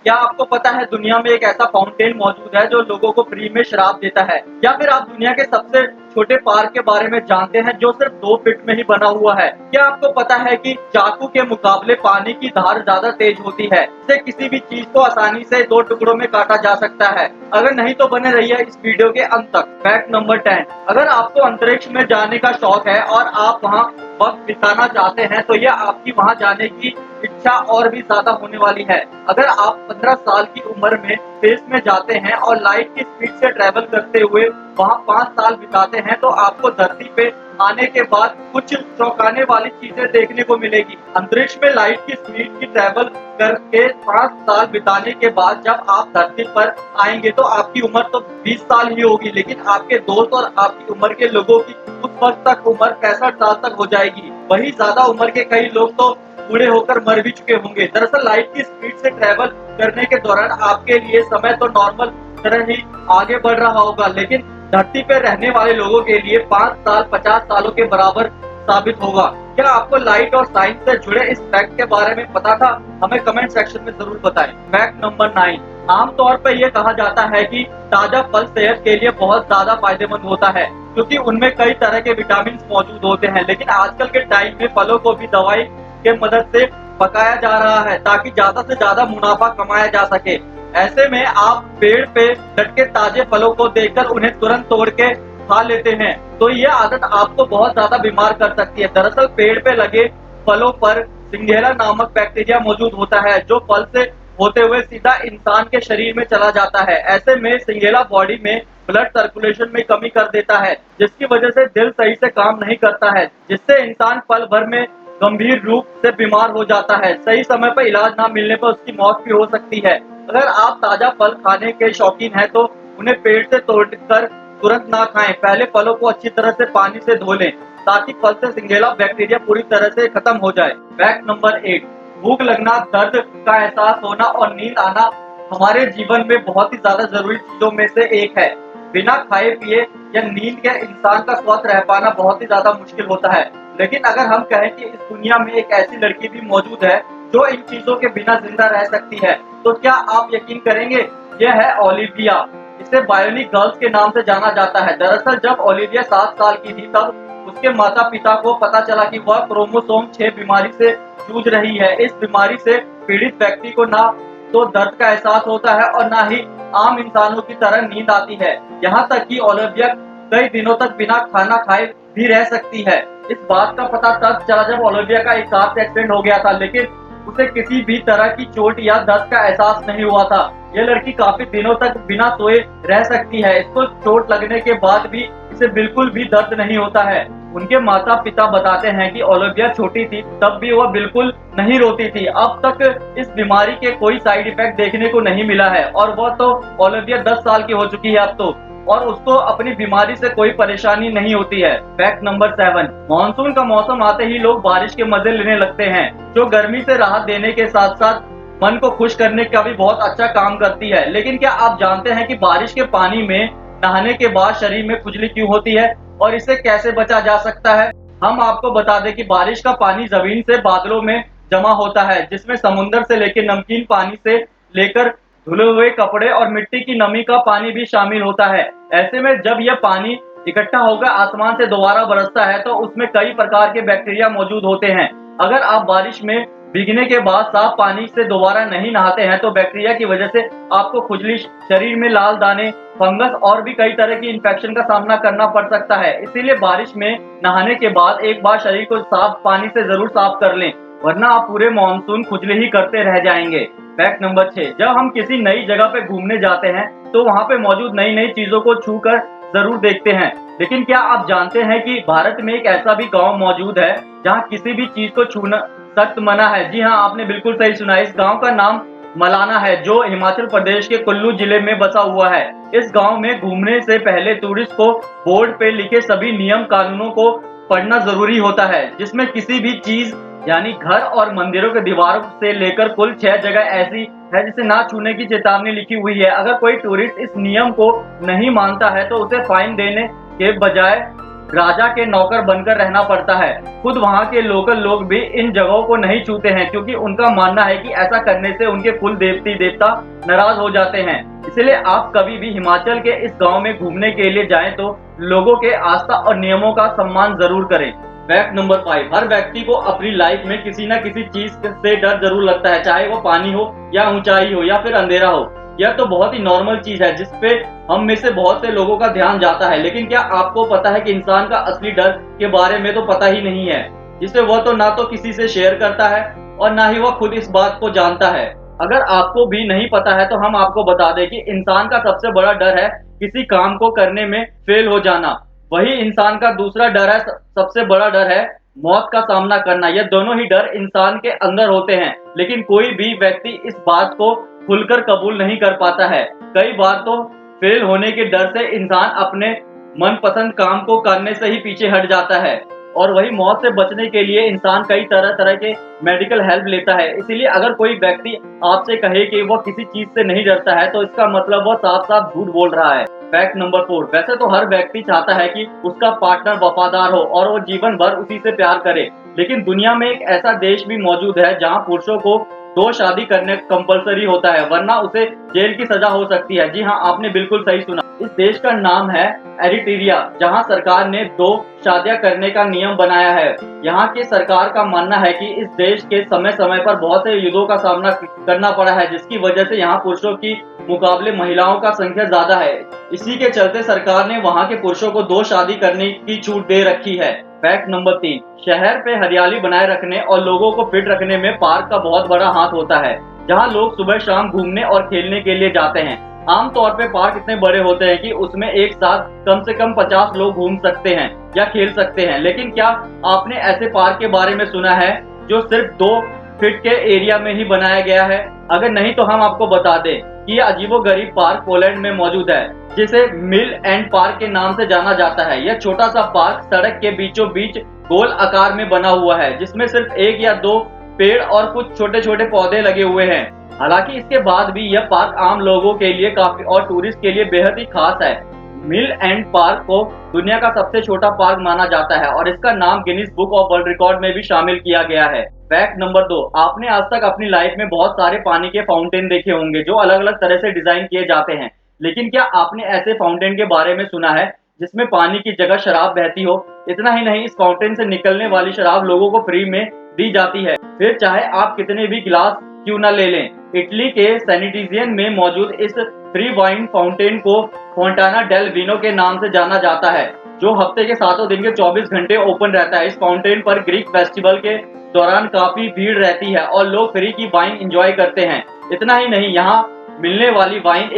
क्या आपको पता है दुनिया में एक ऐसा फाउंटेन मौजूद है जो लोगों को फ्री में शराब देता है? या फिर आप दुनिया के सबसे छोटे पार्क के बारे में जानते हैं जो सिर्फ 2 फीट में ही बना हुआ है? क्या आपको पता है कि चाकू के मुकाबले पानी की धार ज्यादा तेज होती है, इससे किसी भी चीज को आसानी से 2 टुकड़ों में काटा जा सकता है? अगर नहीं तो बने रहिए इस वीडियो के अंत तक। फैक्ट नंबर 10, अगर आपको अंतरिक्ष में जाने का शौक है और आप वहाँ वक्त बिताना चाहते हैं तो यह आपकी वहाँ जाने की इच्छा और भी ज्यादा होने वाली है। अगर आप 15 साल की उम्र में स्पेस में जाते हैं और लाइट की स्पीड से ट्रेवल करते हुए वहाँ 5 साल बिताते हैं तो आपको धरती पे आने के बाद कुछ चौंकाने वाली चीजें देखने को मिलेगी। अंतरिक्ष में लाइट की स्पीड की ट्रेवल करके 5 साल बिताने के बाद जब आप धरती पर आएंगे तो आपकी उम्र तो 20 साल ही होगी, लेकिन आपके दोस्त और आपकी उम्र के लोगों की उस वक्त तक उम्र 65 साल तक हो जाएगी। वही ज्यादा उम्र के कई लोग तो बूढ़े होकर मर भी चुके होंगे। दरअसल लाइट की स्पीड से ट्रेवल करने के दौरान आपके लिए समय तो नॉर्मल तरह ही आगे बढ़ रहा होगा, लेकिन धरती पर रहने वाले लोगों के लिए 5 साल 50 सालों के बराबर साबित होगा। क्या आपको लाइट और साइंस से जुड़े इस फैक्ट के बारे में पता था? हमें कमेंट सेक्शन में जरूर बताएं। फैक्ट नंबर 9, आमतौर पर यह कहा जाता है कि ताजा फल सेहत के लिए बहुत ज्यादा फायदेमंद होता है क्योंकि उनमें कई तरह के विटामिन मौजूद होते हैं, लेकिन आजकल के टाइम में फलों को भी दवाई के मदद से पकाया जा रहा है ताकि ज्यादा से ज्यादा मुनाफा कमाया जा सके। ऐसे में आप पेड़ पे लटके ताजे फलों को देखकर उन्हें तुरंत तोड़ के खा लेते हैं, तो यह आदत आपको बहुत ज्यादा बीमार कर सकती है। दरअसल पेड़ पे लगे फलों पर सिंगेला नामक बैक्टीरिया मौजूद होता है जो फल से होते हुए सीधा इंसान के शरीर में चला जाता है। ऐसे में सिंगेला बॉडी में ब्लड सर्कुलेशन में कमी कर देता है, जिसकी वजह से दिल सही से काम नहीं करता है, जिससे इंसान पल भर में गंभीर रूप से बीमार हो जाता है। सही समय पर इलाज ना मिलने पर उसकी मौत भी हो सकती है। अगर आप ताजा फल खाने के शौकीन हैं तो उन्हें पेड़ से तोड़कर तुरंत ना खाएं। पहले फलों को अच्छी तरह से पानी से धो लें ताकि फल से सिंगेला बैक्टीरिया पूरी तरह से खत्म हो जाए। फैक्ट नंबर 8, भूख लगना, दर्द का एहसास होना और नींद आना हमारे जीवन में बहुत ही ज्यादा जरूरी चीजों में से एक है। बिना खाए पिए या नींद के इंसान का स्वस्थ रह पाना बहुत ही ज्यादा मुश्किल होता है, लेकिन अगर हम कहें कि इस दुनिया में एक ऐसी लड़की भी मौजूद है जो इन चीजों के बिना जिंदा रह सकती है, तो क्या आप यकीन करेंगे? यह है ओलिविया। इसे बायोनिक गर्ल्स के नाम से जाना जाता है। दरअसल जब ओलिविया 7 साल की थी तब उसके माता पिता को पता चला कि वह क्रोमोसोम 6 बीमारी से जूझ रही है। इस बीमारी से पीड़ित व्यक्ति को ना तो दर्द का एहसास होता है और ना ही आम इंसानों की तरह नींद आती है। यहाँ तक कि ओलिविया कई दिनों तक बिना खाना खाए भी रह सकती है। इस बात का पता तब चला जब ओलिविया का एक कार से एक्सीडेंट हो गया था, लेकिन उसे किसी भी तरह की चोट या दर्द का एहसास नहीं हुआ था। यह लड़की काफी दिनों तक बिना सोए रह सकती है। इसको चोट लगने के बाद भी इसे बिल्कुल भी दर्द नहीं होता है। उनके माता पिता बताते हैं कि ओलिविया छोटी थी तब भी वह बिल्कुल नहीं रोती थी। अब तक इस बीमारी के कोई साइड इफेक्ट देखने को नहीं मिला है और वह तो ओलिविया 10 साल की हो चुकी है अब तो, और उसको अपनी बीमारी से कोई परेशानी नहीं होती है। फैक्ट नंबर 7, मानसून का मौसम आते ही लोग बारिश के मजे लेने लगते हैं, जो गर्मी से राहत देने के साथ साथ मन को खुश करने का भी बहुत अच्छा काम करती है। लेकिन क्या आप जानते हैं कि बारिश के पानी में नहाने के बाद शरीर में खुजली क्यों होती है और इससे कैसे बचा जा सकता है? हम आपको बता दें कि बारिश का पानी जमीन से बादलों में जमा होता है, जिसमें समुद्र से लेकर नमकीन पानी से लेकर धुले हुए कपड़े और मिट्टी की नमी का पानी भी शामिल होता है। ऐसे में जब यह पानी इकट्ठा होकर आसमान से दोबारा बरसता है तो उसमें कई प्रकार के बैक्टीरिया मौजूद होते हैं। अगर आप बारिश में भीगने के बाद साफ पानी से दोबारा नहीं नहाते हैं तो बैक्टीरिया की वजह से आपको खुजली, शरीर में लाल दाने, फंगस और भी कई तरह की इन्फेक्शन का सामना करना पड़ सकता है। इसीलिए बारिश में नहाने के बाद एक बार शरीर को साफ पानी से जरूर साफ कर लें, वरना आप पूरे मानसून खुजली ही करते रह जाएंगे। फैक्ट नंबर 6, जब हम किसी नई जगह पे घूमने जाते हैं तो वहाँ पे मौजूद नई नई चीजों को छू कर जरूर देखते हैं, लेकिन क्या आप जानते हैं कि भारत में एक ऐसा भी गांव मौजूद है जहाँ किसी भी चीज को छूना सख्त मना है? जी हाँ, आपने बिल्कुल सही सुना। इस गांव का नाम मलाना है, जो हिमाचल प्रदेश के कुल्लू जिले में बसा हुआ है। इस गांव में घूमने से पहले टूरिस्ट को बोर्ड पे लिखे सभी नियम कानूनों को पढ़ना जरूरी होता है, जिसमें किसी भी चीज यानी घर और मंदिरों के दीवारों से लेकर कुल 6 जगह ऐसी है जिसे ना छूने की चेतावनी लिखी हुई है। अगर कोई टूरिस्ट इस नियम को नहीं मानता है तो उसे फाइन देने के बजाय राजा के नौकर बनकर रहना पड़ता है। खुद वहाँ के लोकल लोग भी इन जगहों को नहीं छूते हैं, क्योंकि उनका मानना है कि ऐसा करने से उनके कुल देवती देवता नाराज हो जाते हैं। इसलिए आप कभी भी हिमाचल के इस गांव में घूमने के लिए जाएं तो लोगों के आस्था और नियमों का सम्मान जरूर करें। फैक्ट नंबर 5, हर व्यक्ति को अपनी लाइफ में किसी न किसी चीज से डर जरूर लगता है, चाहे वो पानी हो या ऊंचाई हो या फिर अंधेरा हो। यह तो बहुत ही नॉर्मल चीज है जिसपे हम में से बहुत से लोगों का ध्यान जाता है, लेकिन क्या आपको पता है कि इंसान का असली डर के बारे में तो पता ही नहीं है, जिसे वह तो ना तो किसी से शेयर करता है और ना ही वह खुद इस बात को जानता है। अगर आपको भी नहीं पता है तो हम आपको बता दें कि इंसान का सबसे बड़ा डर है किसी काम को करने में फेल हो जाना। वही इंसान का दूसरा डर है, सबसे बड़ा डर है मौत का सामना करना। यह दोनों ही डर इंसान के अंदर होते हैं, लेकिन कोई भी व्यक्ति इस बात को खुलकर कबूल नहीं कर पाता है। कई बार तो फेल होने के डर से इंसान अपने मनपसंद काम को करने से ही पीछे हट जाता है, और वही मौत से बचने के लिए इंसान कई तरह तरह के मेडिकल हेल्प लेता है। इसीलिए अगर कोई व्यक्ति आपसे कहे कि वह किसी चीज से नहीं डरता है तो इसका मतलब वह साफ साफ झूठ बोल रहा है। फैक्ट नंबर 4, वैसे तो हर व्यक्ति चाहता है कि उसका पार्टनर वफादार हो और वो जीवन भर उसी से प्यार करे, लेकिन दुनिया में एक ऐसा देश भी मौजूद है जहाँ पुरुषों को 2 शादी करने कंपलसरी होता है, वरना उसे जेल की सजा हो सकती है। जी हाँ, आपने बिल्कुल सही सुना। इस देश का नाम है एरिट्रिया, जहां सरकार ने 2 शादियां करने का नियम बनाया है। यहाँ की सरकार का मानना है कि इस देश के समय समय पर बहुत से युद्धों का सामना करना पड़ा है, जिसकी वजह से यहाँ पुरुषों की मुकाबले महिलाओं का संख्या ज्यादा है। इसी के चलते सरकार ने वहाँ के पुरुषों को 2 शादी करने की छूट दे रखी है। फैक्ट नंबर 3, शहर पे हरियाली बनाए रखने और लोगों को फिट रखने में पार्क का बहुत बड़ा हाथ होता है, जहाँ लोग सुबह शाम घूमने और खेलने के लिए जाते हैं। आमतौर पे पार्क इतने बड़े होते हैं कि उसमें एक साथ कम से कम 50 लोग घूम सकते हैं या खेल सकते हैं, लेकिन क्या आपने ऐसे पार्क के बारे में सुना है जो सिर्फ 2 फीट के एरिया में ही बनाया गया है? अगर नहीं तो हम आपको बता दें कि यह अजीबोगरीब पार्क पोलैंड में मौजूद है, जिसे मिल एंड पार्क के नाम से जाना जाता है। यह छोटा सा पार्क सड़क के बीचों बीच गोल आकार में बना हुआ है, जिसमें सिर्फ 1 या 2 पेड़ और कुछ छोटे छोटे पौधे लगे हुए हैं। हालांकि इसके बाद भी यह पार्क आम लोगों के लिए काफी और टूरिस्ट के लिए बेहद ही खास है। मिल एंड पार्क को दुनिया का सबसे छोटा पार्क माना जाता है और इसका नाम Guinness book of world record में भी शामिल किया गया है। फैक्ट नंबर 2, आपने आज तक अपनी लाइफ में बहुत सारे पानी के फाउंटेन देखे होंगे जो अलग अलग तरह से डिजाइन किए जाते हैं, लेकिन क्या आपने ऐसे फाउंटेन के बारे में सुना है जिसमें पानी की जगह शराब बहती हो? इतना ही नहीं, इस फाउंटेन से निकलने वाली शराब लोगों को फ्री में दी जाती है, फिर चाहे आप कितने भी गिलास क्यों न ले लें। इटली के सैनिटिजियन में मौजूद इस फ्री वाइन फाउंटेन को फोंटाना डेल विनो के नाम से जाना जाता है, जो हफ्ते के 7 दिन के 24 घंटे ओपन रहता है। इस फाउंटेन पर ग्रीक फेस्टिवल के दौरान काफी भीड़ रहती है और लोग फ्री की वाइन एंजॉय करते हैं। इतना ही नहीं, यहाँ मिलने वाली वाइन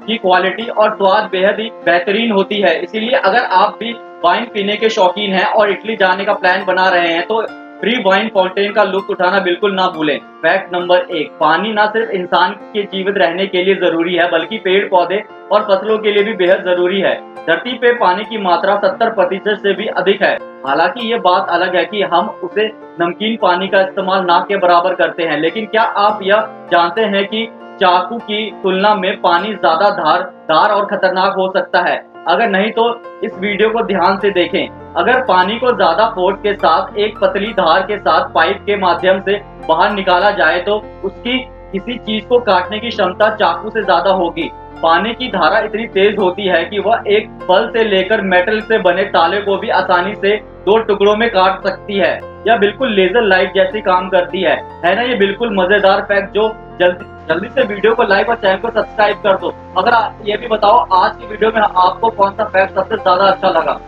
की क्वालिटी और स्वाद बेहद ही बेहतरीन होती है। इसीलिए अगर आप भी वाइन पीने के शौकीन हैं और इटली जाने का प्लान बना रहे हैं तो फ्री वाइन फाउंटेन का लुत्फ उठाना बिल्कुल ना भूलें। फैक्ट नंबर 1, पानी ना सिर्फ इंसान के जीवित रहने के लिए जरूरी है, बल्कि पेड़ पौधे और फसलों के लिए भी बेहद जरूरी है। धरती पे पानी की मात्रा 70% से भी अधिक है। हालांकि ये बात अलग है कि हम उसे नमकीन पानी का इस्तेमाल ना के बराबर करते हैं, लेकिन क्या आप यह जानते हैं कि चाकू की तुलना में पानी ज्यादा धारदार और खतरनाक हो सकता है? अगर नहीं तो इस वीडियो को ध्यान से देखें। अगर पानी को ज्यादा फोर्स के साथ एक पतली धार के साथ पाइप के माध्यम से बाहर निकाला जाए तो उसकी किसी चीज को काटने की क्षमता चाकू से ज्यादा होगी। पानी की धारा इतनी तेज होती है कि वह एक फल से लेकर मेटल से बने ताले को भी आसानी से 2 टुकड़ों में काट सकती है। यह बिल्कुल लेजर लाइट जैसी काम करती है ना? ये बिल्कुल मजेदार फैक्ट जो जल्दी से वीडियो को लाइक और चैनल को सब्सक्राइब कर दो। अगर ये भी बताओ आज की वीडियो में आपको कौन सा फैक्ट सबसे ज्यादा अच्छा लगा।